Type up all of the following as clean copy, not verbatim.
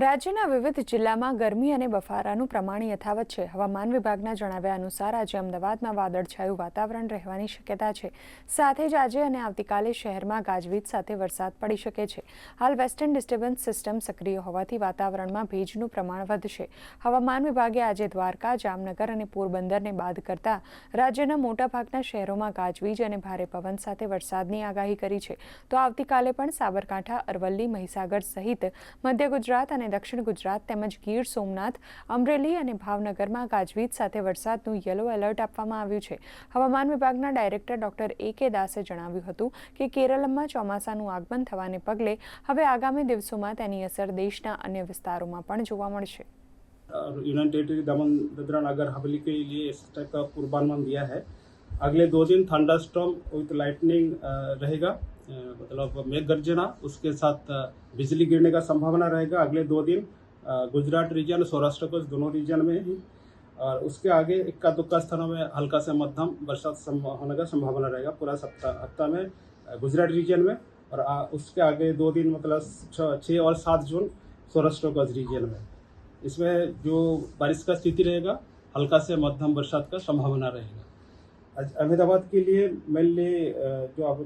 રાજ્યના વિવિધ જિલ્લામાં ગરમી અને બફારાનું પ્રમાણ યથાવત છે. હવામાન વિભાગના જણાવ્યા અનુસાર આજે અમદાવાદમાં વાદળછાયું વાતાવરણ રહેવાની શક્યતા છે. સાથે જ આજે અને આવતીકાલે શહેરમાં ગાજવીજ સાથે વરસાદ પડી શકે છે. હાલ વેસ્ટર્ન ડિસ્ટર્બન્સ સિસ્ટમ સક્રિય હોવાથી વાતાવરણમાં ભેજનું પ્રમાણ વધશે. હવામાન વિભાગે આજે દ્વારકા, જામનગર અને પોરબંદરને બાદ કરતા રાજ્યના મોટાભાગના શહેરોમાં ગાજવીજ અને ભારે પવન સાથે વરસાદની આગાહી કરી છે. તો આવતીકાલે પણ સાબરકાંઠા, અરવલ્લી, મહીસાગર સહિત મધ્ય ગુજરાત અને દક્ષિણ ગુજરાત તેમજ ગીર સોમનાથ, અમરેલી અને ભાવનગરમાં ગાજવીજ સાથે વરસાદનું યલો એલર્ટ આપવામાં આવ્યું છે. હવામાન વિભાગના ડાયરેક્ટર ડોક્ટર એ.કે. દાસે જણાવ્યું હતું કે કેરળમાં ચોમાસાનું આગમન થવાને પગલે હવે આગામી દિવસોમાં તેની અસર દેશના અન્ય વિસ્તારોમાં પણ જોવા મળશે. यूनियन टेरिटरी दमन दादरा नगर हवेली के लिए इस टाइप का पूर्वानुमान दिया है. अगले 2 दिन थंडरस्टॉर्म विथ लाइटनिंग रहेगा, मतलब मेघ गर्जना, उसके साथ बिजली गिरने का संभावना रहेगा. अगले 2 दिन गुजरात रीजन, सौराष्ट्र कच्छ दोनों रीजन में ही, और उसके आगे इक्का दुक्का स्थानों में हल्का से मध्यम बरसात होने का संभावना रहेगा पूरा हफ्ता में गुजरात रीजन में. और उसके आगे 2 दिन मतलब 6 और 7 जून सौराष्ट्र कच्छ रीजन में. इसमें जो बारिश का स्थिति रहेगा, हल्का से मध्यम बरसात का संभावना रहेगा. अहमदाबाद के लिए मेनली जो अब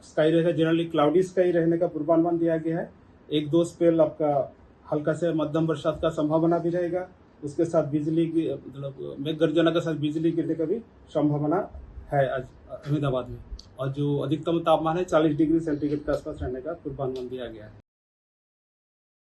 स्काई रहेगा, जनरली क्लाउडी स्काई रहने का पूर्वानुमान दिया गया है. 1-2 स्पेल आपका हल्का से मध्यम बरसात का संभावना भी रहेगा. उसके साथ बिजली की मतलब मेघ गर्जना के साथ बिजली गिरने का भी संभावना है आज अहमदाबाद में. और जो अधिकतम तापमान है 40 डिग्री सेंटीग्रेड के आसपास रहने का पूर्वानुमान दिया गया है.